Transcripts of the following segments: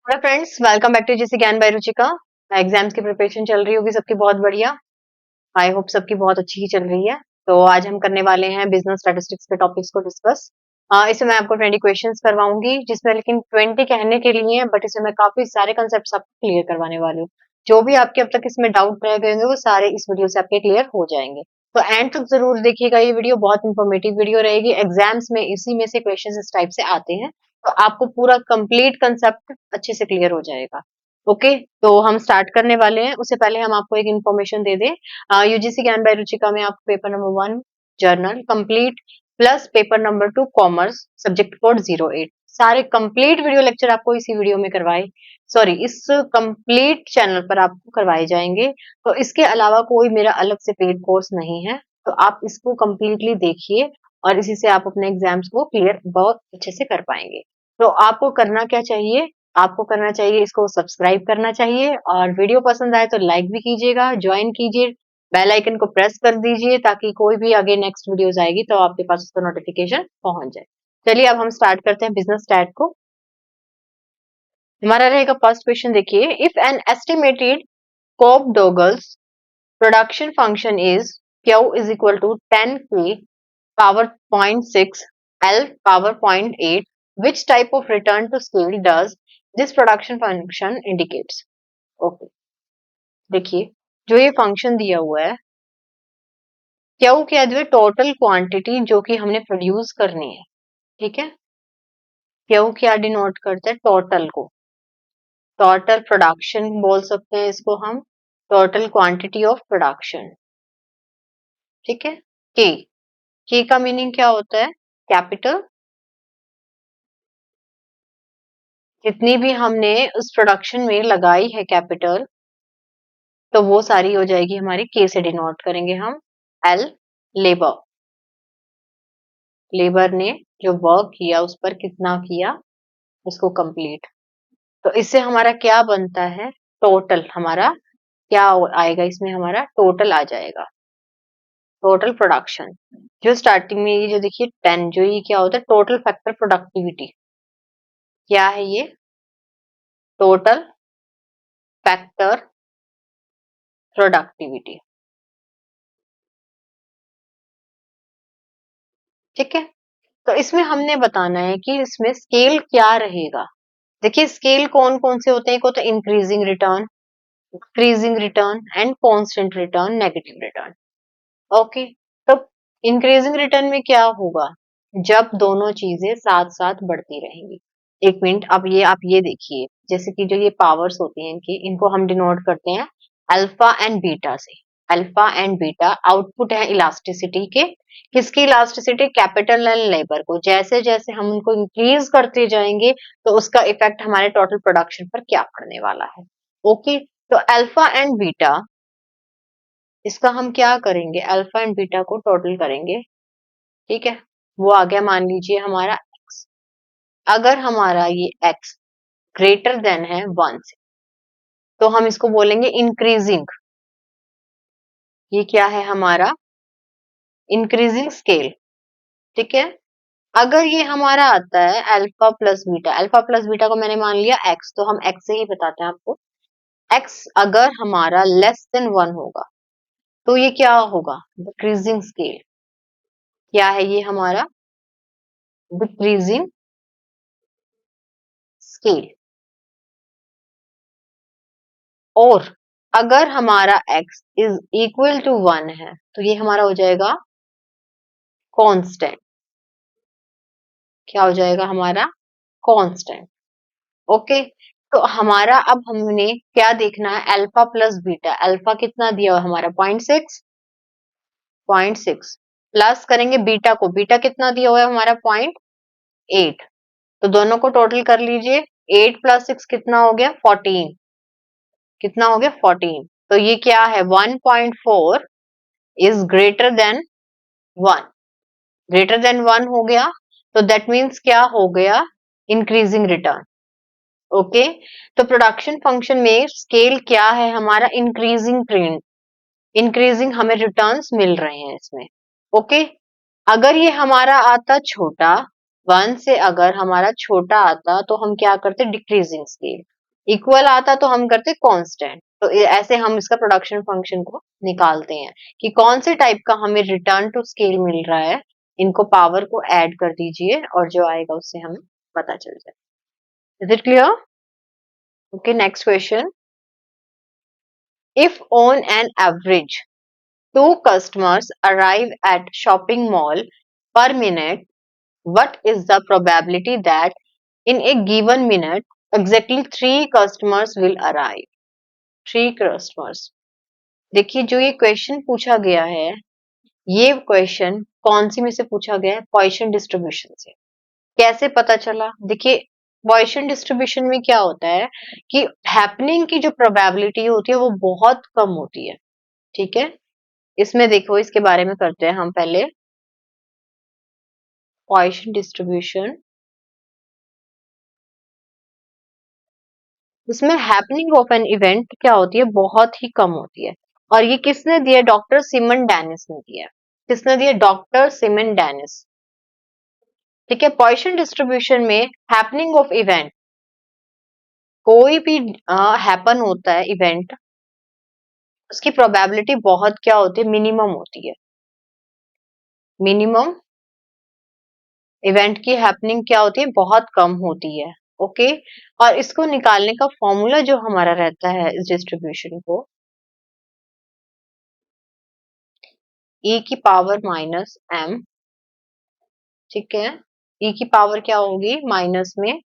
Hello friends, welcome back to GC Gyan by Ruchika. Exams की preparation चल रही होगी सबकी बहुत बढ़िया। आई होप सबकी बहुत अच्छी ही चल रही है। तो आज हम करने वाले हैं बिजनेस स्टैटिस्टिक्स के टॉपिक्स को डिस्कस। इसमें मैं आपको 20 क्वेश्चंस करवाऊंगी, जिसमें लेकिन 20 कहने के लिए हैं, बट इसमें मैं काफी सारे कंसेप्ट आपको क्लियर करवाने वाली हूँ। जो भी आपके अब तक इसमें डाउट रह गए होंगे वो सारे इस वीडियो से आपके क्लियर हो जाएंगे। तो एंड तक जरूर देखिएगा, ये वीडियो बहुत इंफॉर्मेटिव वीडियो रहेगी। एग्जाम्स में इसी में से क्वेश्चन इस टाइप से आते हैं, तो आपको पूरा कंप्लीट कंसेप्ट अच्छे से क्लियर हो जाएगा। ओके, तो हम स्टार्ट करने वाले हैं। उससे पहले हम आपको एक इन्फॉर्मेशन दे दें। यूजीसी ज्ञान बाय रुचिका में आपको paper number 1 journal complete plus paper number 2 commerce subject code 08 सारे कंप्लीट वीडियो लेक्चर आपको इसी वीडियो में करवाए, सॉरी इस कंप्लीट चैनल पर आपको करवाए जाएंगे। तो इसके अलावा कोई मेरा अलग से पेड कोर्स नहीं है। तो आप इसको कंप्लीटली देखिए और इसी से आप अपने एग्जाम्स को क्लियर बहुत अच्छे से कर पाएंगे। तो आपको करना क्या चाहिए? आपको करना चाहिए, इसको सब्सक्राइब करना चाहिए, और वीडियो पसंद आए तो लाइक भी कीजिएगा, ज्वाइन कीजिए, बेल आइकन को प्रेस कर दीजिए, ताकि कोई भी आगे नेक्स्ट वीडियोस आएगी तो आपके पास उसका नोटिफिकेशन पहुंच जाए। चलिए अब हम स्टार्ट करते हैं बिजनेस स्टैट को। हमारा रहेगा फर्स्ट क्वेश्चन, देखिए, if an estimated Cobb Douglas production function is Q is equal to 10k power 0.6 L power 0.8, which type of return to scale does this production function indicates? Okay, देखिए, जो ये function दिया हुआ है, क्या वो क्या है? टोटल क्वांटिटी जो कि हमने प्रोड्यूस करनी है, ठीक है। क्या वो क्या डिनोट करता है? टोटल को। टोटल प्रोडक्शन बोल सकते हैं इसको हम, टोटल क्वांटिटी ऑफ प्रोडक्शन, ठीक है। के का मीनिंग क्या होता है? कैपिटल। जितनी भी हमने उस प्रोडक्शन में लगाई है कैपिटल, तो वो सारी हो जाएगी हमारी के से डिनोट करेंगे हम। L, labour. लेबर ने जो वर्क किया उस पर कितना किया, उसको कंप्लीट। तो इससे हमारा क्या बनता है? टोटल हमारा क्या आएगा? इसमें हमारा टोटल आ जाएगा, टोटल प्रोडक्शन। जो स्टार्टिंग में ये जो देखिए 10, जो ये क्या होता है? Total factor productivity. क्या है ये? टोटल फैक्टर प्रोडक्टिविटी, ठीक है। तो इसमें हमने बताना है कि इसमें स्केल क्या रहेगा। देखिए, स्केल कौन कौन से होते हैं? एक होता है increasing return, decreasing return and constant return, negative return. Okay, तो इंक्रीजिंग रिटर्न में क्या होगा? जब दोनों चीजें साथ साथ बढ़ती रहेंगी। एक मिनट, अब ये आप ये देखिए, जैसे कि जो ये पावर्स होती हैं इनकी, इनको हम डिनोट करते हैं अल्फा एंड बीटा से। अल्फा एंड बीटा आउटपुट है इलास्टिसिटी के। किसकी इलास्टिसिटी? कैपिटल एंड लेबर को। जैसे जैसे हम उनको इंक्रीज करते जाएंगे, तो उसका इफेक्ट हमारे टोटल प्रोडक्शन पर क्या पड़ने वाला है। ओके, तो अल्फा एंड बीटा, इसका हम क्या करेंगे? अल्फा एंड बीटा को टोटल करेंगे, ठीक है। वो आ गया, मान लीजिए हमारा x। अगर हमारा ये x ग्रेटर देन है 1 से, तो हम इसको बोलेंगे इंक्रीजिंग। ये क्या है हमारा? इंक्रीजिंग स्केल, ठीक है। अगर ये हमारा आता है alpha plus beta, alpha plus beta को मैंने मान लिया x, तो हम x से ही बताते हैं आपको। x अगर हमारा लेस देन 1 होगा, तो ये क्या होगा? Decreasing scale. क्या है ये हमारा? Decreasing scale. और अगर हमारा x इज इक्वल टू 1 है, तो ये हमारा हो जाएगा कांस्टेंट। क्या हो जाएगा हमारा? कांस्टेंट। ओके, तो हमारा अब हमने क्या देखना है? Alpha plus beta. अल्फा कितना दिया हुआ है हमारा? 0.6, 0.6 प्लस करेंगे बीटा को। बीटा कितना दिया हुआ है हमारा? 0.8। तो दोनों को टोटल कर लीजिए। 8 प्लस 6 कितना हो गया? 14। कितना हो गया? 14। तो ये क्या है? 1.4 is greater then 1। Greater than 1 हो गया, तो दैट मीन्स क्या हो गया? Increasing return. ओके, तो प्रोडक्शन फंक्शन में स्केल क्या है हमारा? Increasing trend. इंक्रीजिंग हमें रिटर्न्स मिल रहे हैं इसमें। ओके, अगर ये हमारा आता छोटा, 1 से अगर हमारा छोटा आता, तो हम क्या करते? Decreasing scale. इक्वल आता तो हम करते कांस्टेंट। तो ऐसे हम इसका प्रोडक्शन फंक्शन को निकालते हैं कि कौन से टाइप का हमें रिटर्न टू स्केल मिल रहा है। इनको पावर को ऐड कर दीजिए और जो आएगा उससे हमें पता चल जाए। Is it clear? Okay, next question. If on an average two customers arrive at shopping mall per minute, what is the probability that in a given minute exactly three customers will arrive? Three customers। देखिए जो ये question पूछा गया है, ये question कौन सी में से पूछा गया है? पॉइसन डिस्ट्रीब्यूशन से। कैसे पता चला? देखिए पॉइसन डिस्ट्रीब्यूशन में क्या होता है कि हैपनिंग की जो प्रोबेबिलिटी होती है वो बहुत कम होती है। ठीक है, इसमें देखो इसके बारे में करते हैं हम पहले। पॉइसन डिस्ट्रीब्यूशन, इसमें हैपनिंग ऑफ एन इवेंट क्या होती है? बहुत ही कम होती है। और ये किसने दिया? डॉक्टर सिमन डेनिस ने दिया। किसने दिया? Doctor Simeon Denis. ठीक है, पॉइसन डिस्ट्रीब्यूशन में हैपनिंग ऑफ इवेंट, कोई भी हैपन होता है इवेंट, उसकी प्रोबेबिलिटी बहुत क्या होती है? मिनिमम होती है। मिनिमम इवेंट की हैपनिंग क्या होती है? बहुत कम होती है। ओके, और इसको निकालने का फॉर्मूला जो हमारा रहता है इस डिस्ट्रीब्यूशन को, e की पावर माइनस m। ठीक है, e की पावर क्या होगी? माइनस में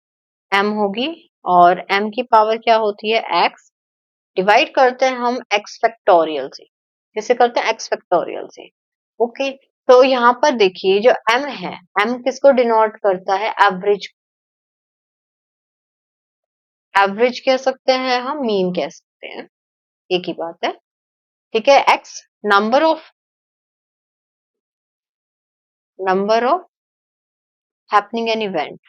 m होगी, और m की पावर क्या होती है? x। डिवाइड करते हैं हम x फैक्टोरियल से। कैसे करते हैं? x फैक्टोरियल से। ओके, तो यहाँ पर देखिए जो m है, m किसको डिनोट करता है? एवरेज। एवरेज कह सकते हैं हम, मीन कह सकते हैं, एक ही बात है। ठीक है, x number of happening an event,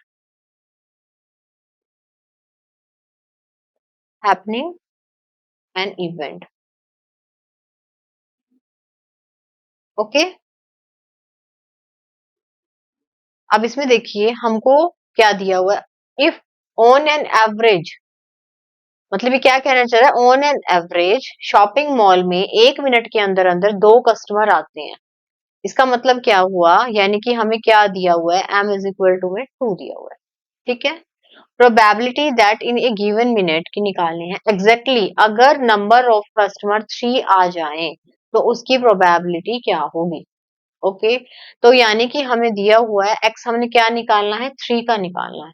happening an event. Okay, अब इसमें देखिए हमको क्या दिया हुआ है? इफ ऑन एन एवरेज, मतलब ये क्या कहना चाह रहा है? On an average shopping mall में 1 मिनट के अंदर अंदर 2 कस्टमर आते हैं। इसका मतलब क्या हुआ? यानी कि हमें क्या दिया हुआ है? m इज इक्वल टू में 2 दिया हुआ है। ठीक है, probability that in A given minute की निकालनी है। एग्जैक्टली अगर नंबर ऑफ कस्टमर 3 आ जाए तो उसकी प्रोबेबिलिटी क्या होगी? ओके, तो यानी कि हमें दिया हुआ है x, हमने क्या निकालना है? 3 का निकालना है।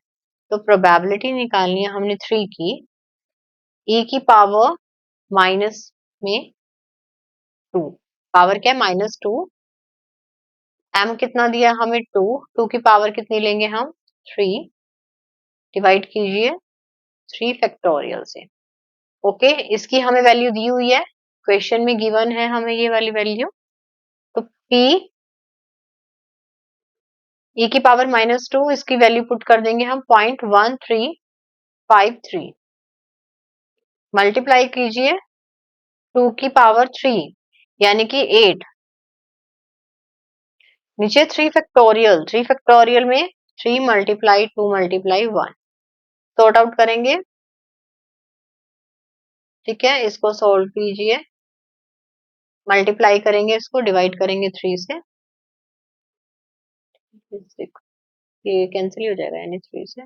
तो प्रोबेबिलिटी निकालनी है हमने 3 की, e की पावर माइनस में 2। पावर क्या है? -2। m कितना दिया हमें? 2। 2 की पावर कितनी लेंगे हम? 3। डिवाइड कीजिए 3 फैक्टोरियल से। ओके, इसकी हमें वैल्यू दी हुई है, क्वेश्चन में गिवन है हमें ये वाली वैल्यू। तो p e की पावर -2, इसकी वैल्यू पुट कर देंगे हम 0.1353। मल्टीप्लाई कीजिए 2 की पावर 3 यानी कि 8। नीचे 3 फैक्टोरियल, 3 फैक्टोरियल में 3 मल्टीप्लाई 2 मल्टीप्लाई 1। सॉर्ट आउट करेंगे। ठीक है, इसको सॉल्व कीजिए, मल्टीप्लाई करेंगे, इसको डिवाइड करेंगे 3 से। ये कैंसिल हो जाएगा यानी 3 से।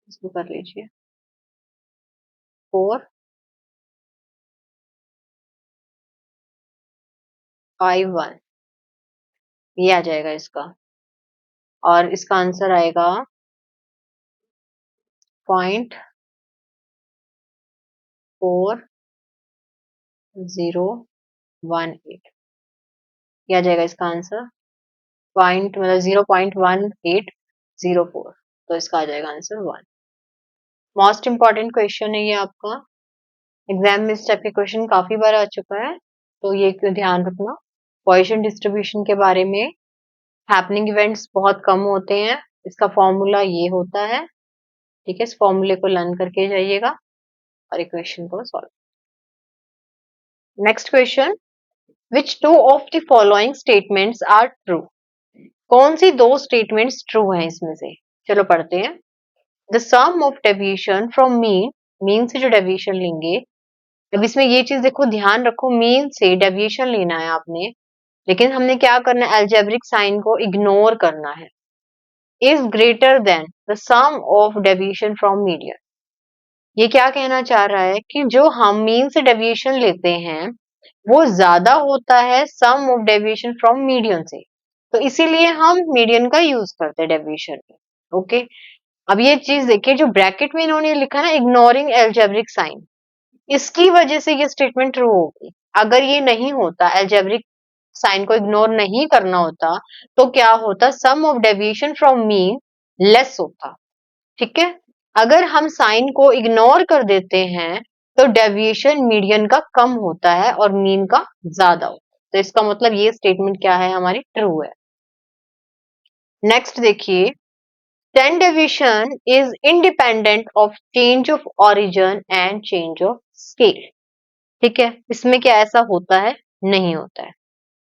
इसको कर लीजिए 4 5 1, ये आ जाएगा इसका, और इसका आंसर आएगा 0.4018। ये आ जाएगा इसका आंसर, पॉइंट मतलब 0.1804। तो इसका आ जाएगा आंसर 1। मोस्ट इंपॉर्टेंट क्वेश्चन है ये आपका, एग्जाम में इस टाइप के क्वेश्चन काफी बार आ चुका है, तो ये ध्यान रखना। पॉइसन डिस्ट्रीब्यूशन के बारे में, हैपनिंग इवेंट्स बहुत कम होते हैं, इसका फॉर्मूला ये होता है। ठीक है, इस फॉर्मूले को लर्न करके जाइएगा और इक्वेशन को solve. Next question, which two of the following statements are true? कौन सी दो स्टेटमेंट्स ट्रू हैं इसमें से? चलो पढ़ते हैं। The sum of deviation from mean, mean से जो डेविएशन लेंगे, अब इसमें ये चीज देखो, ध्यान रखो, मीन से डेविएशन लेना है आपने, लेकिन हमने क्या करना है, अलजेब्रिक साइन को इग्नोर करना है, is greater than the sum of deviation from median. ये क्या कहना चाह रहा है कि जो हम मीन से डेविएशन लेते हैं वो ज्यादा होता है सम ऑफ डेविएशन फ्रॉम मीडियन से, तो इसीलिए हम मीडियन का यूज करते हैं डेविएशन में। ओके, अब ये चीज देखिए, जो ब्रैकेट में इन्होंने लिखा ना, इग्नोरिंग एल्जेब्रिक साइन, इसकी वजह से ये स्टेटमेंट ट्रू होगी। अगर ये नहीं होता, अलजेब्रिक साइन को इग्नोर नहीं करना होता, तो क्या होता, sum of deviation from mean less होता। ठीक है, अगर हम साइन को इग्नोर कर देते हैं तो डेविएशन मीडियन का कम होता है और मीन का ज्यादा होता है, तो इसका मतलब ये स्टेटमेंट क्या है, हमारी ट्रू है। नेक्स्ट देखिए, standard deviation is independent of change of origin and change of scale। ठीक है, इसमें क्या ऐसा होता है, नहीं होता है।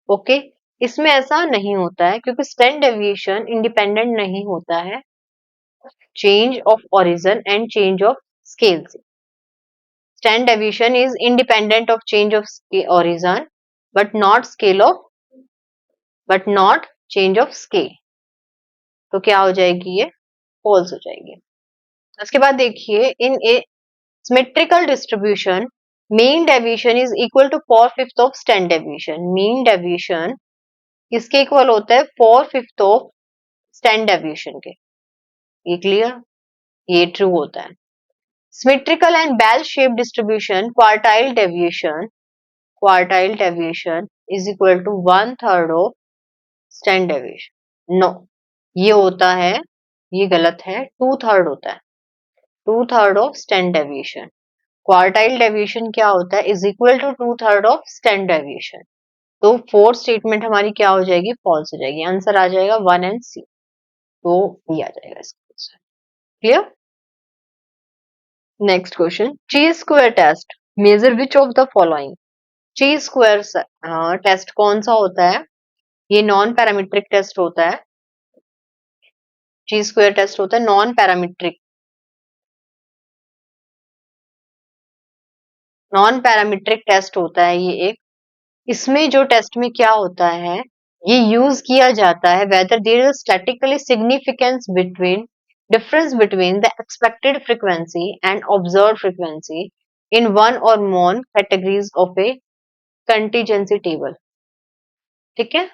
ओके, इसमें ऐसा नहीं होता है क्योंकि standard deviation इंडिपेंडेंट नहीं होता है change of origin and change of scale से। Standard deviation is independent of change of origin but not scale of, but not change of scale। तो क्या हो जाएगी, ये फॉल्स हो जाएगी। उसके बाद देखिए, इन ए symmetrical distribution mean deviation is equal to 4/5 of standard deviation। mean deviation किसके इक्वल होता है, 4/5 of standard deviation के। ये क्लियर, ये ट्रू होता है। symmetrical and bell shaped distribution quartile deviation is equal to 1/3 of standard deviation। No, ये होता है, ये गलत है, 2/3 होता है, 2/3 of standard deviation। Quartile deviation क्या होता है, is equal to 2/3 of standard deviation. तो फोर्थ स्टेटमेंट हमारी क्या हो जाएगी, फॉल्स हो जाएगी। आंसर आ जाएगा 1 एंड सी, तो ये आ जाएगा इसका। Clear. Next question, chi square test measure which of the following. Chi square test कौन सा होता है, ये नॉन पैरामीट्रिक टेस्ट होता है। ची स्क्वायर टेस्ट होता है non parametric, non parametric test होता है ये एक। इसमें जो टेस्ट में क्या होता है, ये यूज किया जाता है whether there is a statistically significance between difference between the expected frequency and observed frequency in one or more categories of a contingency table। ठीक है,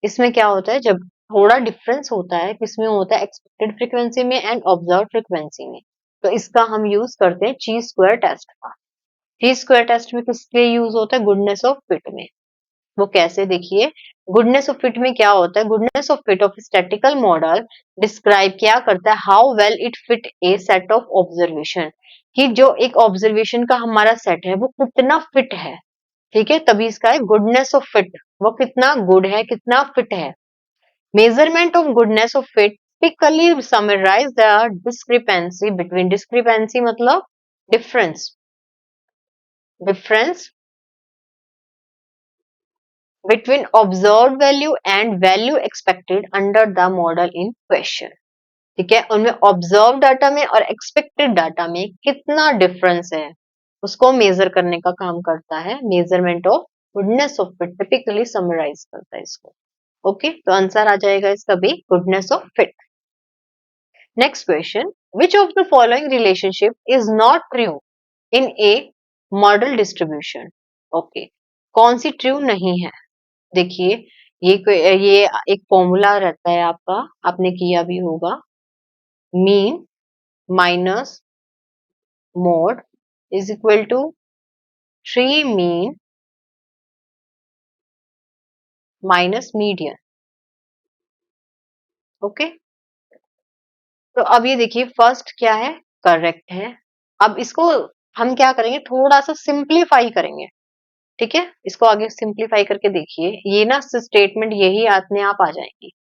इसमें क्या होता है, जब थोड़ा डिफरेंस होता है, किसमें होता है, एक्सपेक्टेड फ्रीक्वेंसी में एंड ऑब्जर्व फ्रीक्वेंसी में, तो इसका हम यूज करते हैं ची स्क्वायर टेस्ट का। ची स्क्वायर टेस्ट में किसके यूज होता है, गुडनेस ऑफ फिट में। वो कैसे, देखिए, गुडनेस ऑफ फिट में क्या होता है, goodness of fit of statistical model describe क्या करता है, how well it fit A set of observation, कि जो एक ऑब्जर्वेशन का हमारा सेट है वो कितना फिट है। ठीक है, तभी इसका है गुडनेस ऑफ फिट, वो कितना गुड है, कितना फिट है। Measurement of goodness of fit typically summarise the discrepancy between, discrepancy मतलब difference, difference between observed value and value expected under the model in question। ठीक है, उनमें ऑब्जर्व डाटा में और एक्सपेक्टेड डाटा में कितना डिफरेंस है, उसको मेजर करने का काम करता है measurement of goodness of fit, typically summarise करता है इसको। ओके, तो आंसर आ जाएगा इसका भी, goodness of fit. Next question, which of the following relationship is not true in A model distribution. Okay, कौन सी ट्रू नहीं है, देखिए, ये एक फॉर्मूला रहता है आपका, आपने किया भी होगा, mean minus mode is equal to 3 mean minus median. Okay, तो अब ये देखिए, फर्स्ट क्या है, करेक्ट है। अब इसको हम क्या करेंगे, थोड़ा सा सिंप्लीफाई करेंगे। ठीक है, इसको आगे सिंप्लीफाई करके देखिए, ये ना स्टेटमेंट यही अपने आप आ जाएंगी।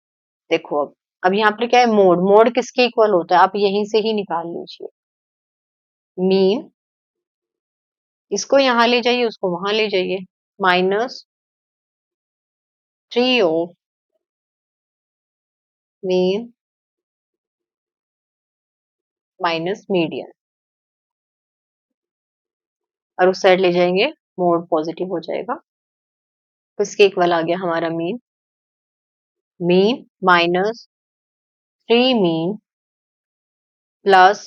देखो, अब यहाँ पर क्या है, मोड, मोड किसके इक्वल होता है, आप यहीं से ही निकाल लीजिए, मीन, इसको यहां ले जाइए, उसको वहां ले जाइए, minus 3 of mean minus median, और उस साइड ले जाएंगे मोड पॉजिटिव हो जाएगा। तो इसके इक्वल आ गया हमारा mean, mean minus 3 mean plus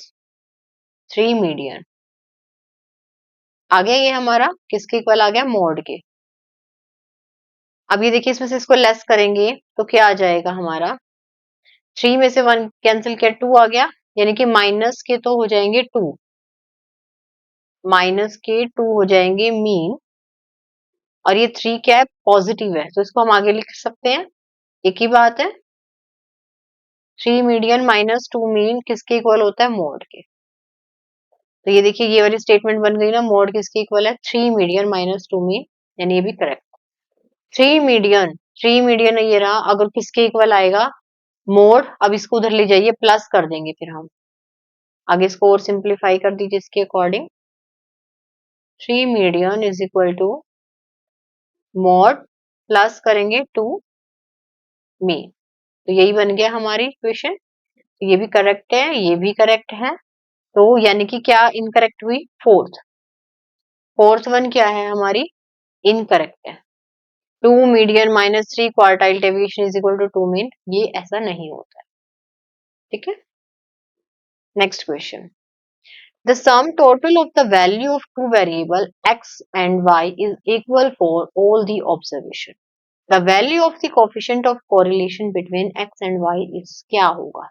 3 median आ गया। ये हमारा किसके इक्वल आ गया, मोड के। अब ये देखिए इसमें से इसको लेस करेंगे तो क्या आ जाएगा हमारा, 3 में से 1 कैंसिल किया, 2 आ गया, यानी कि माइनस के तो हो जाएंगे 2, माइनस के 2 हो जाएंगे मीन, और ये 3 क्या है, पॉजिटिव है, तो इसको हम आगे लिख सकते हैं, एक ही बात है। 3 मीडियन माइनस 2 मीन किसके इक्वल होता है, मोड के। तो ये देखिए ये वाली स्टेटमेंट बन गई ना, मोड किसके इक्वल है, 3 मीडियन माइनस 2 मीन, यानी ये भी करेक्ट। 3 मीडियन, 3 मीडियन ये रहा, अगर किसके इक्वल आएगा, मोड। अब इसको उधर ले जाइए, प्लस कर देंगे फिर हम आगे, इसको और सिंप्लीफाई कर दीजिए इसके according. 3 median is equal to mode plus करेंगे 2 मीन, तो यही बन गया हमारी इक्वेशन। तो ये भी करेक्ट है, ये भी करेक्ट है, तो यानी कि क्या इनकरेक्ट हुई, फोर्थ, फोर्थ वन क्या है हमारी, इनकरेक्ट है। 2 median minus 3 quartile deviation is equal to 2 mean, ये ऐसा नहीं होता है, ठीक है। Next question, the sum total of the value of two variable x and y is equal for all the observation. The value of the coefficient of correlation between x and y is क्या होगा।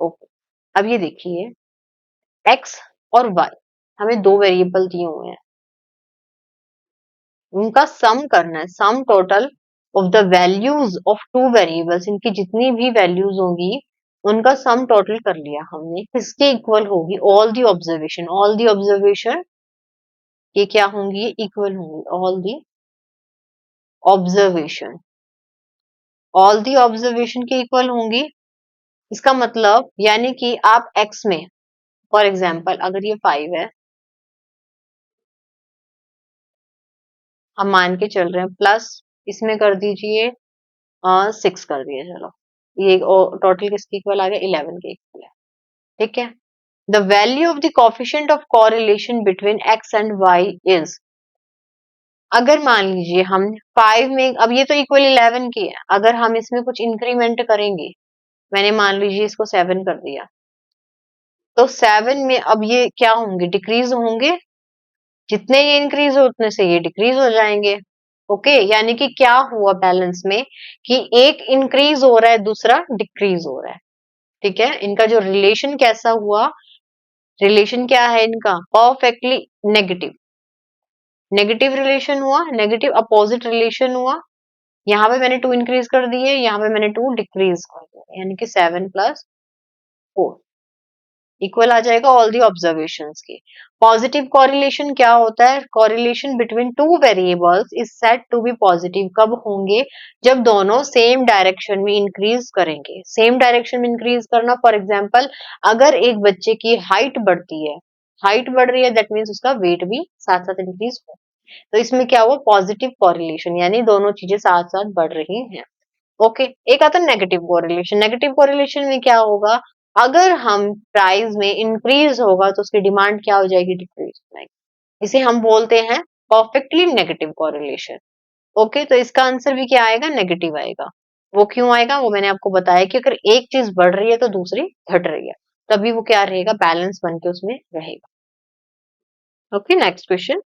Okay, अब ये देखिए x और y हमें दो variable दिए हुए हैं, उनका सम करना है, sum total of the values of two variables, इनकी जितनी भी वैल्यूज होंगी उनका सम टोटल कर लिया हमने, किसके इक्वल होगी, all the observation, all the observation ये क्या होंगी, इक्वल होंगी, all the observation, all the observation के इक्वल होंगी। इसका मतलब यानी कि आप x में, फॉर एग्जाम्पल अगर ये 5 है, हम मान के चल रहे हैं, प्लस इसमें कर दीजिए 6 कर दिए, चलो ये टोटल किसके इक्वल आ गया, 11 के इक्वल है, ठीक है। The value of the coefficient of correlation between x and y is, अगर मान लीजिए हम 5 में, अब ये तो इक्वल 11 की है, अगर हम इसमें कुछ इंक्रीमेंट करेंगे, मैंने मान लीजिए इसको 7 कर दिया, तो 7 में अब ये क्या होंगे, डिक्रीज होंगे, जितने ये इंक्रीज हो उतने से ये डिक्रीज हो जाएंगे। ओके, यानी कि क्या हुआ बैलेंस में, कि एक इंक्रीज हो रहा है, दूसरा डिक्रीज हो रहा है, ठीक है। इनका जो रिलेशन कैसा हुआ, रिलेशन क्या है इनका, परफेक्टली नेगेटिव, नेगेटिव रिलेशन हुआ, नेगेटिव अपोजिट रिलेशन हुआ। यहाँ पे मैंने 2 इंक्रीज कर दिए, यहाँ पे मैंने 2 डिक्रीज कर दिए, यानी कि 7 प्लस 4 इक्वल आ जाएगा ऑल दी ऑब्जर्वेशंस के। पॉजिटिव कोरिलेशन क्या होता है, correlation between two variables is said to be positive कब होंगे, जब दोनों सेम डायरेक्शन में इंक्रीज करेंगे। सेम डायरेक्शन में इंक्रीज करना, फॉर एग्जांपल अगर एक बच्चे की हाइट बढ़ती है, हाइट बढ़ रही है, दैट मीन्स उसका वेट भी साथ साथ इंक्रीज हो, तो इसमें क्या हुआ, पॉजिटिव कोरिलेशन, यानी दोनों चीजें साथ साथ बढ़ रही हैं। ओके, एक आता है नेगेटिव कोरिलेशन, नेगेटिव कोरिलेशन में क्या होगा, अगर हम प्राइस में इंक्रीज होगा तो उसकी डिमांड क्या हो जाएगी, डिक्रीज हो जाएगी, इसे हम बोलते हैं परफेक्टली नेगेटिव कोरिलेशन। ओके, तो इसका आंसर भी क्या आएगा, नेगेटिव आएगा। वो क्यों आएगा, वो मैंने आपको बताया कि अगर एक चीज बढ़ रही है तो दूसरी घट रही है, तभी वो क्या रहेगा, बैलेंस बन के उसमें रहेगा। Okay, next question,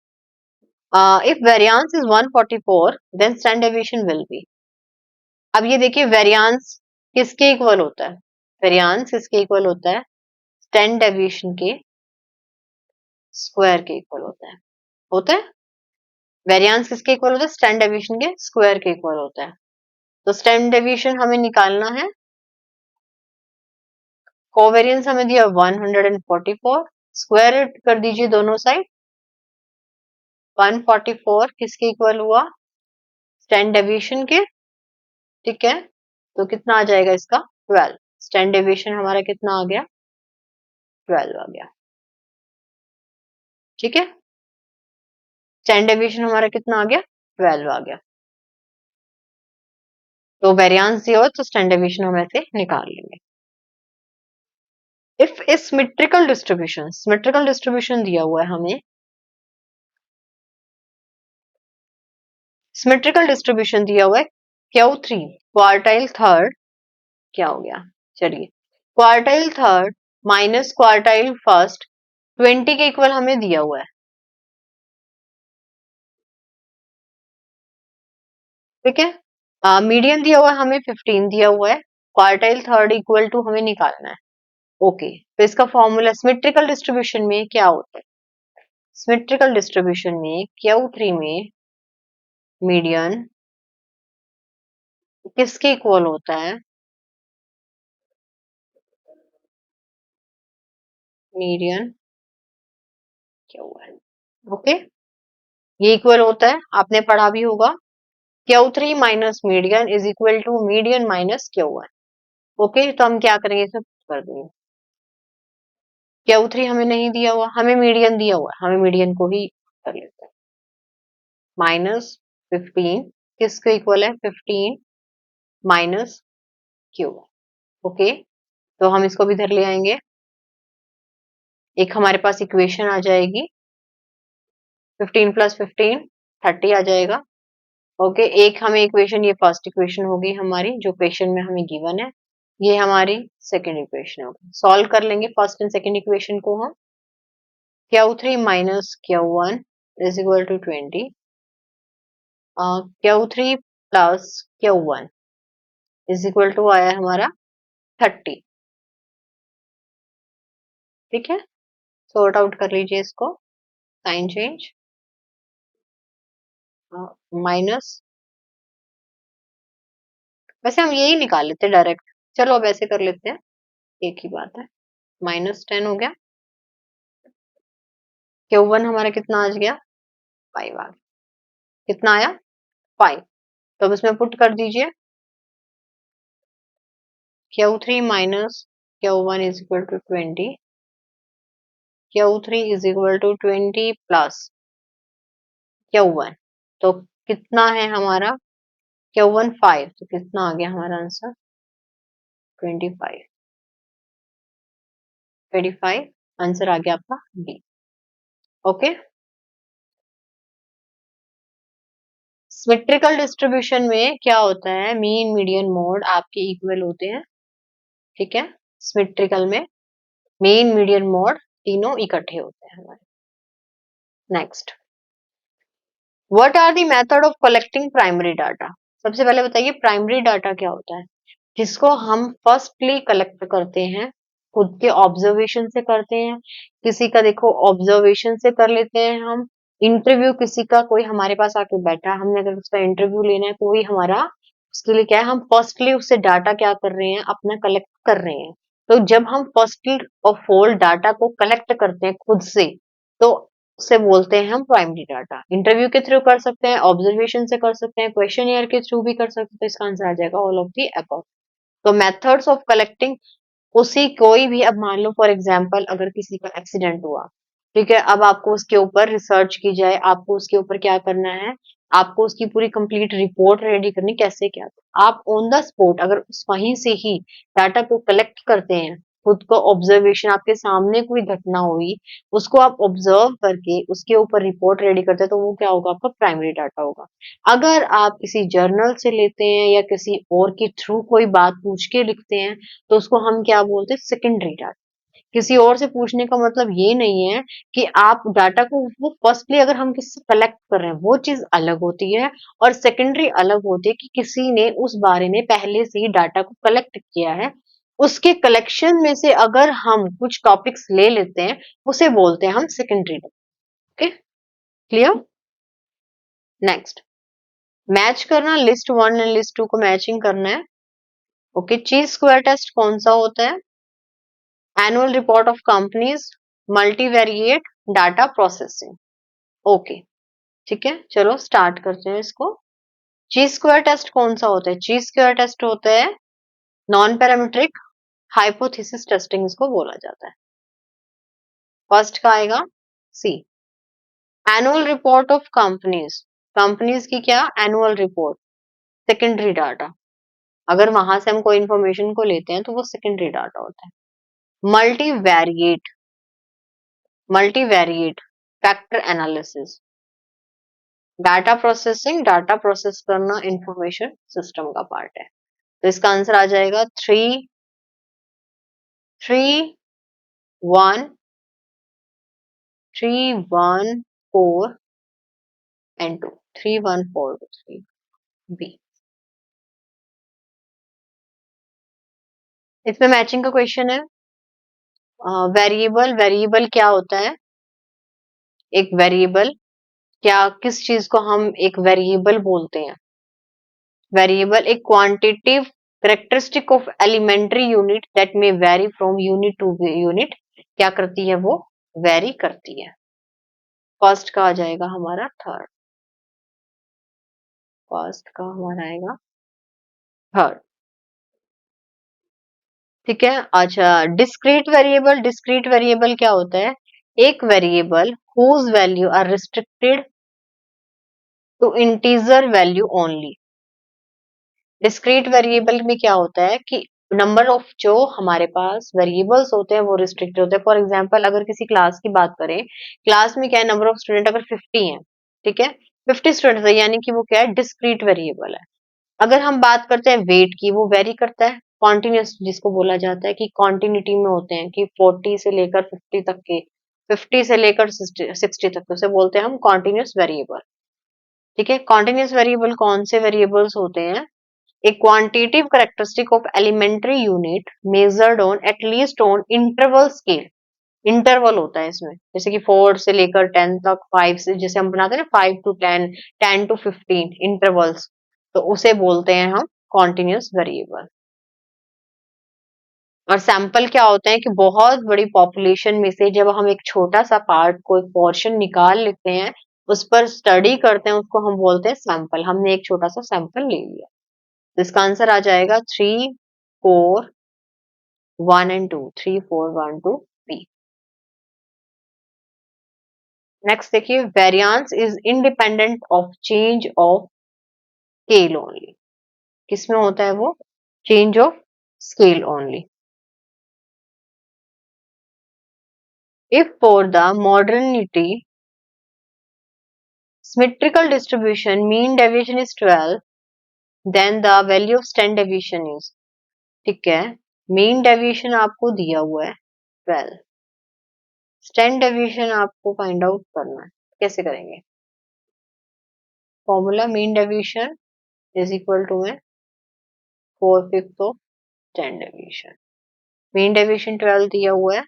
if variance is 144 then standard deviation will be. अब ये देखिए वेरियांस किसके इक्वल होता है, वेरियांस किसके इक्वल होता है, स्टैंडर्ड डेविएशन के स्क्वायर के इक्वल होता है, होता है। वेरियांस किसके इक्वल होता है, स्टैंडर्ड डेविएशन के स्क्वायर के इक्वल होता है। तो स्टैंडर्ड डेविएशन हमें निकालना है, कोवेरियंस हमें दिया 144, स्क्वायर रूट कर दीजिए दोनों साइड, 144 किसके इक्वल हुआ, स्टैंडर्ड डेविएशन के, ठीक है। तो कितना आ जाएगा इसका, 12, स्टैंडर्ड डेविएशन हमारा कितना आ गया, 12 आ गया, ठीक है। स्टैंडर्ड डेविएशन हमारा कितना आ गया, 12 आ गया। तो वेरियांस दिया हो तो स्टैंडर्ड डेविएशन हम ऐसे निकाल लेंगे। इफ ए सिमेट्रिकल डिस्ट्रीब्यूशन दिया हुआ है हमें, सिमेट्रिकल डिस्ट्रीब्यूशन दिया हुआ है Q3 क्वार्टाइल थर्ड, क्या हो गया, चलिए quartile third minus quartile first 20 के इक्वल हमें दिया हुआ है, ठीक है। मीडियन दिया हुआ है हमें 15 दिया हुआ है, क्वार्टाइल थर्ड इक्वल टू हमें निकालना है। ओके, तो इसका फॉर्मूला सिमेट्रिकल डिस्ट्रीब्यूशन में क्या होता है, सिमेट्रिकल डिस्ट्रीब्यूशन में Q3 में मीडियन किसके इक्वल होता है, मीडियन Q1, ओके, ये इक्वल होता है, आपने पढ़ा भी होगा, Q3 minus median is equal to median minus Q1। Okay, तो हम क्या करेंगे, इसे कर देंगे। Q3 हमें नहीं दिया हुआ, हमें मीडियन दिया हुआ है, हमें मीडियन को ही कर लेते हैं। -15 किसके इक्वल है, 15 माइनस Q1। ओके, तो हम इसको भी इधर ले आएंगे, एक हमारे पास इक्वेशन आ जाएगी, 15 प्लस 15 30 आ जाएगा। ओके, एक हमें इक्वेशन, ये फर्स्ट इक्वेशन होगी हमारी जो क्वेश्चन में हमें गिवन है, ये हमारी सेकंड इक्वेशन होगी। सॉल्व कर लेंगे फर्स्ट एंड सेकंड इक्वेशन को हम, Q3 minus Q1 is equal to 20, Q3 plus Q1 is equal to आया हमारा 30, ठीक है। सॉर्ट आउट कर लीजिए इसको, साइन चेंज, माइनस, वैसे हम यही निकाल लेते हैं डायरेक्ट, चलो अब ऐसे कर लेते हैं, एक ही बात है, -10 हो गया, Q1 हमारा कितना आ गया, 5 आ गया, कितना आया 5, तो अब इसमें पुट कर दीजिए, Q3 minus Q1 is equal to 20, Q3 is equal to 20 plus Q1, तो कितना है हमारा, Q1 5, तो कितना आ गया हमारा आंसर, 25, 25 आंसर आ गया आपका बी। ओके, सिमेट्रिकल डिस्ट्रीब्यूशन में क्या होता है, मीन मीडियन मोड आपके इक्वल होते हैं, ठीक है। सिमेट्रिकल में मीन मीडियन मोड तीनों इकट्ठे होते हैं हमारे। Next, what are the method of collecting primary data, सबसे पहले बताइए प्राइमरी डाटा क्या होता है, जिसको हम फर्स्टली कलेक्ट करते हैं, खुद के ऑब्जर्वेशन से करते हैं, किसी का देखो ऑब्जर्वेशन से कर लेते हैं हम, इंटरव्यू किसी का, कोई हमारे पास आके बैठा, हमने अगर उसका इंटरव्यू लेना है, कोई हमारा, उसके लिए क्या है, हम फर्स्टली उससे डाटा क्या कर रहे हैं, अपना कलेक्ट कर रहे हैं। तो जब हम फर्स्टली ऑफ ऑल डाटा को कलेक्ट करते हैं खुद से, तो उसे बोलते हैं हम प्राइमरी डाटा। इंटरव्यू के थ्रू कर सकते हैं, ऑब्जर्वेशन से कर सकते हैं, क्वेश्चनियर के थ्रू भी कर सकते हैं, तो इसका आंसर आ जाएगा ऑल ऑफ दी अबव। तो मेथड्स ऑफ कलेक्टिंग, उसी कोई भी, अब मान लो फॉर एग्जांपल अगर किसी का एक्सीडेंट हुआ, ठीक है, अब आपको उसके ऊपर रिसर्च की जाए, आपको उसके ऊपर क्या करना है, आपको उसकी पूरी कंप्लीट रिपोर्ट रेडी करनी, कैसे क्या, आप ऑन द स्पॉट अगर वहीं से ही डाटा को कलेक्ट करते हैं, खुद को ऑब्जर्वेशन, आपके सामने कोई घटना हुई, उसको आप ऑब्जर्व करके उसके ऊपर रिपोर्ट रेडी करते हैं, तो वो क्या होगा, आपका प्राइमरी डाटा होगा। अगर आप किसी जर्नल से लेते हैं या किसी और के थ्रू कोई बात पूछ के लिखते हैं, तो उसको हम क्या बोलते हैं, सेकेंडरी डाटा। किसी और से पूछने का मतलब ये नहीं है कि आप डाटा को, वो फर्स्टली अगर हम किसी से कलेक्ट कर रहे हैं वो चीज अलग होती है, और सेकेंडरी अलग होती है कि किसी ने उस बारे में पहले से ही डाटा को कलेक्ट किया है, उसके कलेक्शन में से अगर हम कुछ टॉपिक्स ले लेते हैं, उसे बोलते हैं हम secondary data. Okay, clear. Next, match करना, list one and list two को मैचिंग करना है। ओके, चीज स्क्वायर टेस्ट कौन सा होता है, annual report of companies, multivariate data processing. Okay, ठीक है, चलो स्टार्ट करते हैं इसको। ची स्क्वायर टेस्ट कौन सा होता है, ची स्क्वायर टेस्ट होता है नॉन पैरामीट्रिक हाइपोथेसिस टेस्टिंग, इसको बोला जाता है। फर्स्ट का आएगा C, annual report of companies, companies की क्या, एनुअल रिपोर्ट, सेकेंडरी डाटा, अगर वहां से हम कोई इंफॉर्मेशन को लेते हैं तो वो सेकेंडरी डाटा होता है। मल्टीवैरिएट मल्टीवैरिएट फैक्टर एनालिसिस, डाटा प्रोसेस करना इंफॉर्मेशन सिस्टम का पार्ट है। तो इसका आंसर आ जाएगा 3 3 1 3 1 4 and 2, 3 1 4 2 3 बी। इसमें मैचिंग का क्वेश्चन है। वेरिएबल वेरिएबल क्या होता है? एक वेरिएबल, क्या किस चीज को हम एक वेरिएबल बोलते हैं? वेरिएबल एक quantitative characteristic of elementary unit that में vary from unit to unit, क्या करती है वो? वेरी करती है। फर्स्ट का आ जाएगा हमारा थर्ड, फर्स्ट का हमारा आएगा थर्ड। ठीक है। अच्छा, डिस्क्रीट वेरिएबल क्या होता है? एक variable whose value are restricted to integer value only. Discrete variable में क्या होता है कि नंबर ऑफ जो हमारे पास वेरिएबल्स होते हैं वो रिस्ट्रिक्टेड होते हैं। फॉर एग्जांपल अगर किसी क्लास की बात करें, क्लास में क्या है, नंबर ऑफ स्टूडेंट अगर 50 है, ठीक है, 50 स्टूडेंट है, यानी कि वो क्या है, डिस्क्रीट वेरिएबल है। अगर हम बात करते हैं वेट की, वो वेरी करता है। कॉन्टिन्यूस जिसको बोला जाता है कि कॉन्टिन्यूटी में होते हैं कि 40 से लेकर 50 तक के, 50 से लेकर 60 तक के, उसे बोलते हैं हम कॉन्टिन्यूस वेरिएबल। ठीक है। कॉन्टिन्यूस वेरिएबल कौन से वेरिएबल्स होते हैं? A quantitative characteristic of elementary unit measured on at least on interval scale। Interval होता है इसमें, जैसे कि 4 से लेकर 10 तक, 5 से, जैसे हम बनाते हैं ना 5 to 10, 10 to 15 इंटरवल्स, तो उसे बोलते हैं हम कॉन्टिन्यूस वेरिएबल। और सैंपल क्या होते हैं कि बहुत बड़ी पॉपुलेशन में से जब हम एक छोटा सा पार्ट को, एक पोर्शन निकाल लेते हैं, उस पर स्टडी करते हैं, उसको हम बोलते हैं सैंपल। हमने एक छोटा सा सैंपल ले लिया। तो इसका आंसर आ जाएगा 3 4 1 and 2, 3 4 1 2 बी। नेक्स्ट देखिए, variance is independent of change of scale only. किसमें होता है वो? Change of scale only. If for the modernity symmetrical distribution mean deviation is 12, then the value of standard deviation is, ठीक है, mean deviation आपको दिया हुआ है 12, स्टैंडर्ड डेविएशन आपको फाइंड आउट करना है। कैसे करेंगे? Formula mean deviation is equal to में 4/5 of standard deviation. Mean deviation 12 दिया हुआ है,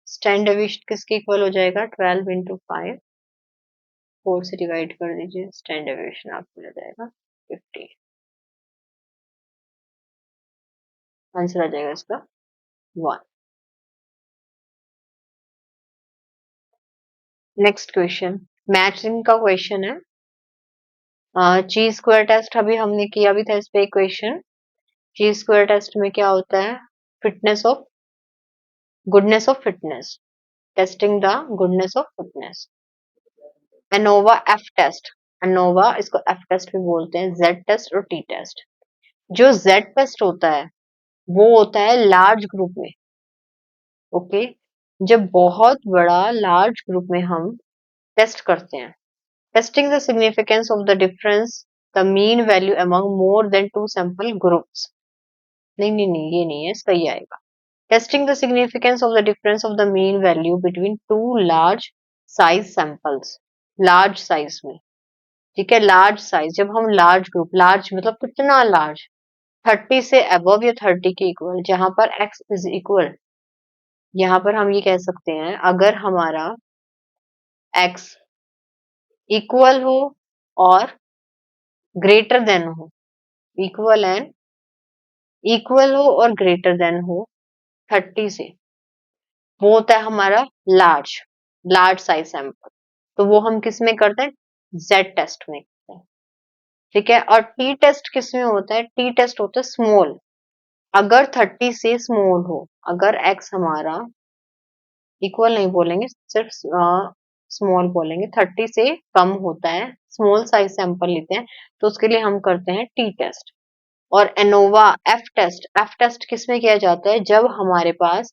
स्टैंडर्ड डेविएशन किसके इक्वल हो जाएगा? 12 into 5, 4 से डिवाइड कर दीजिए, स्टैंडर्ड डेविएशन आपको मिल जाएगा 50। आंसर आ जाएगा इसका 1। नेक्स्ट क्वेश्चन मैचिंग का क्वेश्चन है। ची स्क्वायर टेस्ट अभी हमने किया भी था इस पे क्वेश्चन। ची स्क्वायर टेस्ट में क्या होता है? Fitness of goodness of fitness, testing the goodness of fitness. ANOVA F test, ANOVA इसको एफ टेस्ट भी बोलते हैं, जेड टेस्ट और टी टेस्ट। जो जेड टेस्ट होता है वो होता है लार्ज ग्रुप में। ओके, जब बहुत बड़ा लार्ज ग्रुप में हम टेस्ट करते हैं, testing the significance of the difference the mean value among more then 2 sample groups. नहीं नहीं नहीं, ये नहीं है, इसका ये आएगा। Testing the significance of the difference of the mean value between 2 large size samples, large size में। ठीक है, लार्ज साइज, जब हम लार्ज ग्रुप, लार्ज मतलब कितना लार्ज? 30 से अबव या 30 के इक्वल, जहां पर x इज इक्वल, यहाँ पर हम ये कह सकते हैं अगर हमारा x इक्वल हो और ग्रेटर देन हो, इक्वल एंड इक्वल हो और ग्रेटर देन हो 30 से, वो होता है हमारा लार्ज, लार्ज साइज सैंपल। तो वो हम किस में करते हैं? जेड टेस्ट में करते हैं। ठीक है। और टी टेस्ट किस में होता है? टी टेस्ट होता है स्मॉल, अगर 30 से स्मॉल हो, अगर एक्स हमारा इक्वल नहीं बोलेंगे, सिर्फ स्मॉल बोलेंगे, 30 से कम होता है, स्मॉल साइज सैंपल लेते हैं, तो उसके लिए हम करते हैं टी टेस्ट। और एनोवा एफ टेस्ट किस में किया जाता है, जब हमारे पास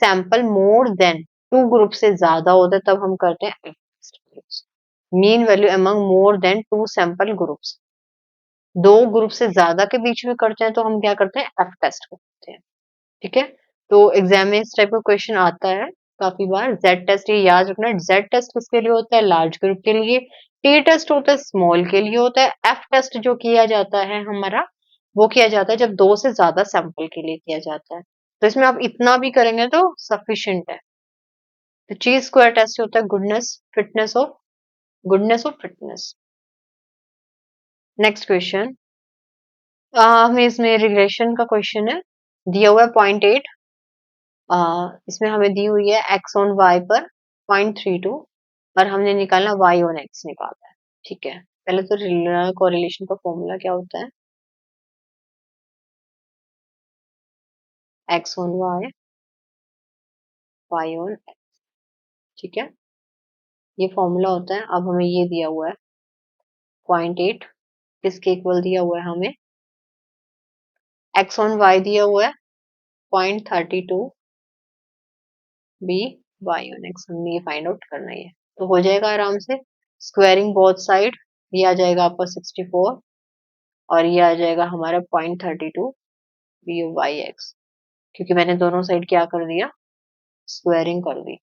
sample more than two group से ज्यादा होता है तब हम करते हैं F test. Mean value among more than two sample groups, दो ग्रुप से ज्यादा के बीच में करते हैं तो हम क्या करते हैं, एफ टेस्ट करते हैं। ठीक है, तो एग्जाम में इस टाइप का क्वेश्चन आता है काफी बार। जेड टेस्ट ये याद रखना, जेड टेस्ट किसके लिए होता है, लार्ज ग्रुप के लिए। टी टेस्ट होता है स्मॉल के लिए होता है। एफ टेस्ट जो किया जाता है हमारा, वो किया जाता है जब दो से ज्यादा सैंपल के लिए किया जाता है। तो इसमें आप इतना भी करेंगे तो सफिशिएंट है। तो ची स्क्वायर टेस्ट होता है goodness of fitness. Next question, हमें इसमें रिग्रेशन का क्वेश्चन है, दिया हुआ है 0.8। इसमें हमें दी हुई है x ऑन y पर 0.32 और हमने निकालना y ऑन x निकालना है। ठीक है, पहले तो कोरिलेशन का फॉर्मूला क्या होता है, x on y on x। ठीक है, ये फॉर्मूला होता है। अब हमें ये दिया हुआ है 0.8, किसके इक्वल दिया हुआ है हमें, x ऑन y दिया हुआ है 0.32 b y ऑन x, हमने ये फाइंड आउट करना ही है। तो हो जाएगा आराम से, स्क्वायरिंग बोथ साइड, ये आ जाएगा आपका 64 और ये आ जाएगा हमारा 0.32 बी वाई एक्स, क्योंकि मैंने दोनों साइड क्या कर दिया, स्क्वायरिंग कर दी।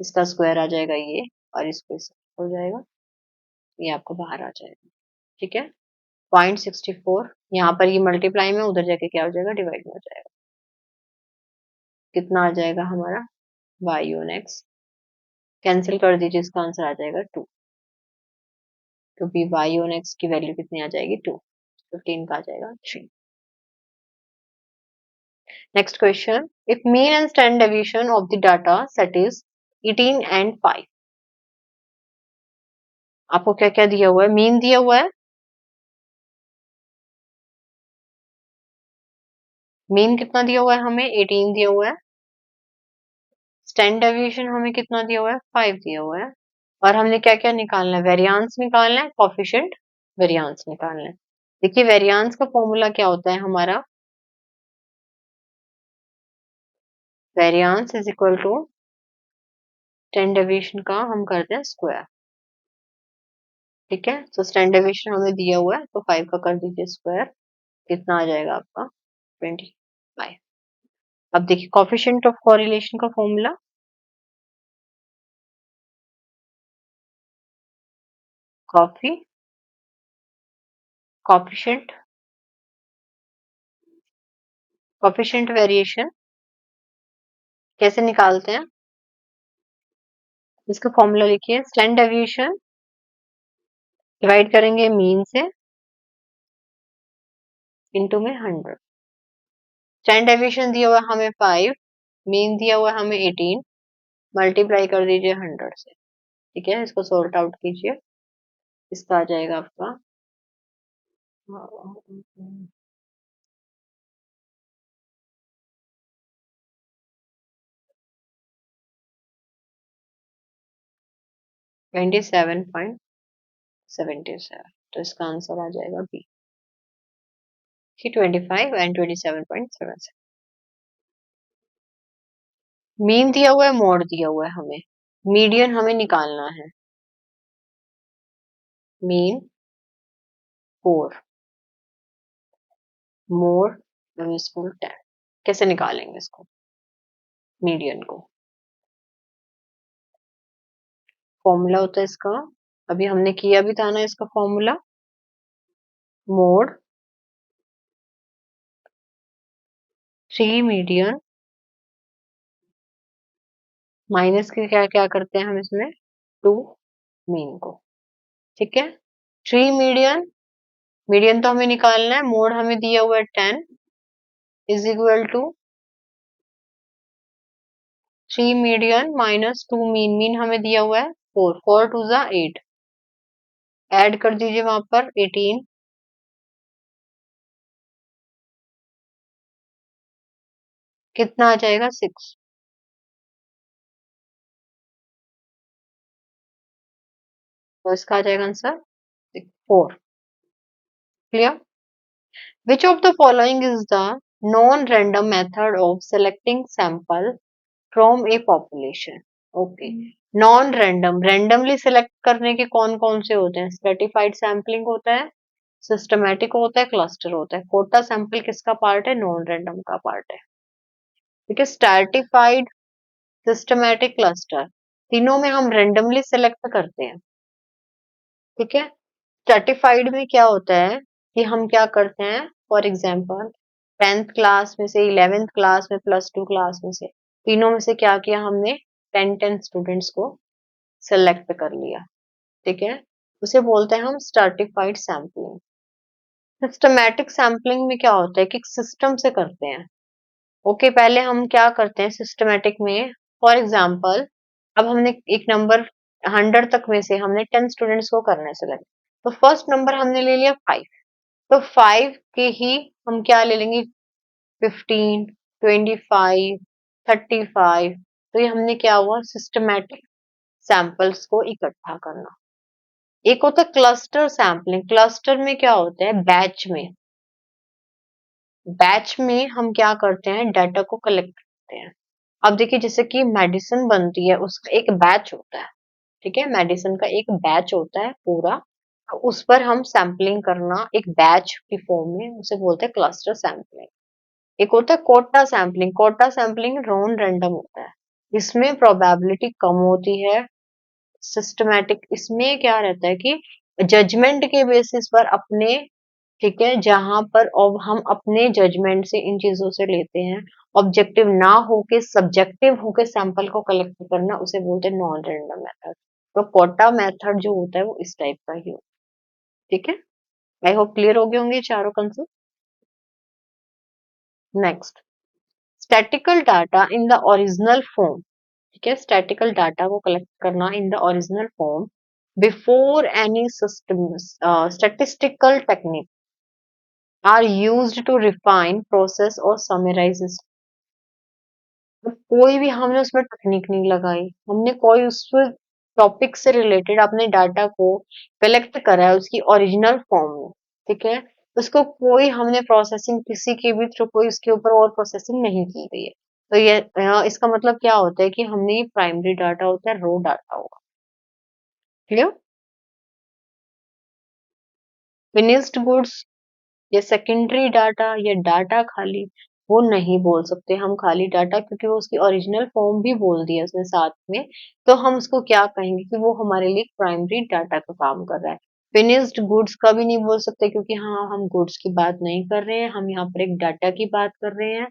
इसका स्क्वायर आ जाएगा ये, और इसको इससे हो जाएगा, ये आपको बाहर आ जाएगा। ठीक है, 0.64 यहाँ पर ये मल्टीप्लाई में, उधर जाके क्या हो जाएगा, डिवाइड में हो जाएगा। कितना आ जाएगा हमारा, वाई ऑन एक्स, कैंसिल कर दीजिए, इसका आंसर आ जाएगा 2, क्योंकि वाई ऑन एक्स की वैल्यू कितनी आ जाएगी, 2, 15 का आ जाएगा 3। Next question, if mean and standard deviation of the data set is 18 and 5, आपको क्या क्या दिया हुआ है, मीन दिया हुआ है, मीन कितना दिया हुआ है हमें, 18 दिया हुआ है। स्टैंडर्ड डेविएशन हमें कितना दिया हुआ है, 5 दिया हुआ है। और हमने क्या क्या निकालना है, वेरियांस निकालना है, कोफिशिएंट वेरियांस निकालना है। देखिए वेरियांस का फॉर्मूला क्या होता है हमारा, variance is equal to standard deviation का हम करते हैं स्क्वायर। ठीक है, तो स्टैंडर्ड डेविएशन हमें दिया हुआ है तो 5 का कर दीजिए स्क्वायर, कितना आ जाएगा आपका, 25। अब देखिए कोफिशिएंट ऑफ कोरिलेशन का formula, coffee coefficient coefficient variation कैसे निकालते हैं, इसका फॉर्मूला लिखिए, स्टैंडर्ड डेविएशन डिवाइड करेंगे मीन से, इनटू में 100। स्टैंडर्ड डेविएशन दिया हुआ है हमें 5, मीन दिया हुआ है हमें 18, मल्टीप्लाई कर दीजिए 100 से। ठीक है, इसको सॉर्ट आउट कीजिए, इसका आ जाएगा आपका 27.77, तो इसका आंसर आ जाएगा बी, 25 एंड 27.77। मीन दिया हुआ है, मोड दिया हुआ है हमें, मीडियन हमें निकालना है, मीन 4, मोड 10। कैसे निकालेंगे इसको, मीडियन को, फॉर्मूला होता है इसका, अभी हमने किया भी था ना इसका फॉर्मूला, मोड 3 मीडियन माइनस के क्या क्या करते हैं हम इसमें, 2 मीन को। ठीक है, 3 मीडियन, मीडियन तो हमें निकालना है, मोड हमें दिया हुआ है 10 is equal to 3 median minus 2 mean, mean हमें दिया हुआ है 4, 4 टू जा 8, ऐड कर दीजिए वहां पर 18, कितना आ जाएगा 6, तो इसका आ जाएगा answer 4। Clear. Which of the following is the non-random method of selecting sample from a population? Okay. Non random, randomly select करने के कौन कौन से होते हैं? स्ट्रेटिफाइड सैम्पलिंग होता है, सिस्टमैटिक होता है, क्लस्टर होता है। कोटा सैंपल किसका पार्ट है? नॉन रैंडम का पार्ट है। ठीक है, स्ट्रेटिफाइड, सिस्टमैटिक, क्लस्टर, तीनों में हम रैंडमली सेलेक्ट करते हैं। ठीक है, स्ट्रेटिफाइड में क्या होता है कि हम क्या करते हैं, फॉर एग्जाम्पल 10th क्लास में से, 11th क्लास में, +2 क्लास में से, तीनों में से क्या किया हमने, 10 स्टूडेंट्स को सेलेक्ट कर लिया। ठीक है, उसे बोलते हैं हम स्ट्रेटिफाइड सैम्पलिंग। सिस्टमैटिक सैम्पलिंग में क्या होता है कि सिस्टम से करते हैं। ओके, पहले हम क्या करते हैं सिस्टमैटिक में, फॉर एग्जाम्पल अब हमने एक नंबर 100 तक में से हमने 10 स्टूडेंट्स को करना है सेलेक्ट, तो फर्स्ट नंबर हमने ले लिया 5, तो 5 के ही हम क्या ले लेंगे, 15, 25, 35, तो ये हमने क्या हुआ, सिस्टमैटिक सैंपल्स को इकट्ठा करना। एक होता है क्लस्टर सैंपलिंग, क्लस्टर में क्या होता है, बैच में हम क्या करते हैं, डाटा को कलेक्ट करते हैं। अब देखिए जैसे कि मेडिसिन बनती है उसका एक बैच होता है। ठीक है, मेडिसिन का एक बैच होता है पूरा, तो उस पर हम सैंपलिंग करना एक बैच की फॉर्म में, उसे बोलते हैं क्लस्टर सैंपलिंग। एक होता है quota sampling, quota sampling non random होता है, इसमें प्रोबेबिलिटी कम होती है। सिस्टमैटिक इसमें क्या रहता है कि जजमेंट के बेसिस पर अपने, ठीक है, जहां पर अब हम अपने जजमेंट से इन चीजों से लेते हैं, ऑब्जेक्टिव ना होके सब्जेक्टिव होके सैंपल को कलेक्ट करना, उसे बोलते हैं नॉन रैंडम मेथड। तो कोटा मेथड जो होता है वो इस टाइप का ही होता है। ठीक है, आई होप क्लियर हो गए होंगे ये चारों concept. Next, statical data in the original form. ठीक है, स्टैटिकल डाटा को कलेक्ट करना in the original form before any system, statistical technique are used to refine process और समराइज। कोई भी हमने उसमें टेक्निक नहीं लगाई, हमने कोई उस टॉपिक से रिलेटेड अपने डाटा को कलेक्ट करा है उसकी ओरिजिनल फॉर्म में। ठीक है, उसको कोई हमने प्रोसेसिंग किसी के भी थ्रू कोई उसके ऊपर और प्रोसेसिंग नहीं की गई है। तो ये इसका मतलब क्या होता है कि हमने ये प्राइमरी डाटा होता है, रो डाटा होगा। क्लियर? फिनिश्ड गुड्स या सेकेंडरी डाटा या डाटा खाली, वो नहीं बोल सकते हम खाली डाटा, क्योंकि वो उसकी ओरिजिनल फॉर्म भी बोल दिया उसने साथ में, तो हम उसको क्या कहेंगे कि वो हमारे लिए प्राइमरी डाटा का काम कर रहा है। फिनिश्ड गुड्स का भी नहीं बोल सकते, क्योंकि हाँ हम गुड्स की बात नहीं कर रहे हैं, हम यहाँ पर एक डाटा की बात कर रहे हैं,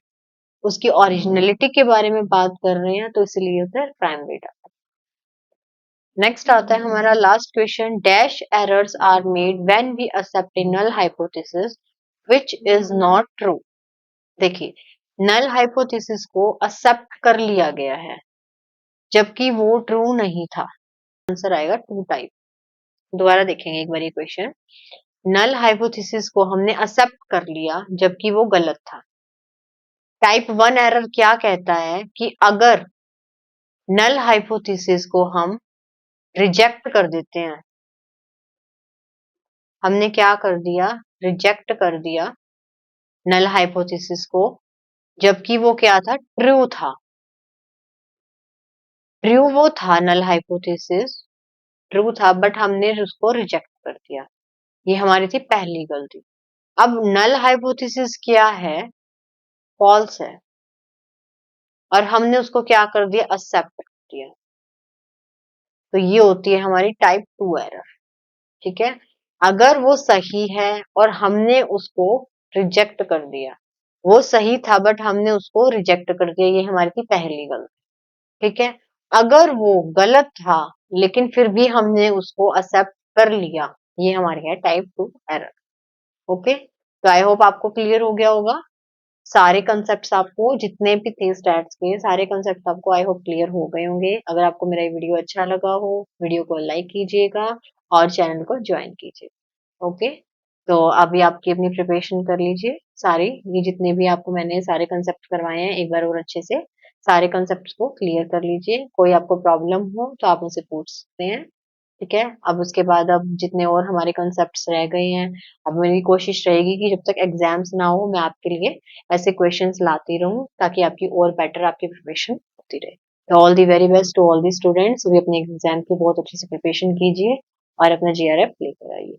उसकी ओरिजिनलिटी के बारे में बात कर रहे हैं, तो इसलिए होता है प्राइमरी डाटा। नेक्स्ट आता है हमारा last question, dash errors are made when we accept a null hypothesis which is not true. देखिए, नल हाइपोथेसिस को एक्सेप्ट कर लिया गया है जबकि वो ट्रू नहीं था। आंसर आएगा टू टाइप। दोबारा देखेंगे एक बार ये क्वेश्चन, नल हाइपोथेसिस को हमने एक्सेप्ट कर लिया जबकि वो गलत था। टाइप 1 एरर क्या कहता है कि अगर नल हाइपोथेसिस को हम रिजेक्ट कर देते हैं, हमने क्या कर दिया, रिजेक्ट कर दिया नल हाइपोथेसिस को, जबकि वो क्या था, ट्रू था। ट्रू वो था, नल हाइपोथेसिस ट्रू था, बट हमने उसको रिजेक्ट कर दिया। ये हमारी थी पहली गलती। अब नल हाइपोथेसिस क्या है, फॉल्स है, और हमने उसको क्या कर दिया, एक्सेप्ट कर दिया। तो ये होती है हमारी टाइप 2 एरर। ठीक है, अगर वो सही है और हमने उसको रिजेक्ट कर दिया, वो सही था बट हमने उसको रिजेक्ट कर दिया, ये हमारी थी पहली गलती। ठीक है, अगर वो गलत था लेकिन फिर भी हमने उसको एक्सेप्ट कर लिया, ये हमारी है टाइप 2 एरर। ओके, तो आई होप आपको क्लियर हो गया होगा। सारे कंसेप्ट्स आपको जितने भी थे स्टैट्स के, सारे कंसेप्ट आपको आई होप क्लियर हो गए होंगे। अगर आपको मेरा ये वीडियो अच्छा लगा हो, वीडियो को लाइक कीजिएगा और चैनल को ज्वाइन कीजिए। ओके, तो अभी आपकी अपनी प्रिपरेशन कर लीजिए सारी, ये जितने भी आपको मैंने सारे कंसेप्ट करवाए हैं एक बार और अच्छे से सारे कंसेप्ट को क्लियर कर लीजिए। कोई आपको प्रॉब्लम हो तो आप मुझसे पूछ सकते हैं। ठीक है। अब उसके बाद अब जितने और हमारे कंसेप्ट्स रह गए हैं, अब मेरी कोशिश रहेगी कि जब तक एग्जाम्स ना हो मैं आपके लिए ऐसे क्वेश्चंस लाती रहूं ताकि आपकी और बेटर आपकी प्रिपरेशन होती रहे। तो all the very best to all the students, भी अपने एग्जाम की बहुत अच्छे से प्रिपरेशन कीजिए और अपना जीआरएफ लेकर आइए।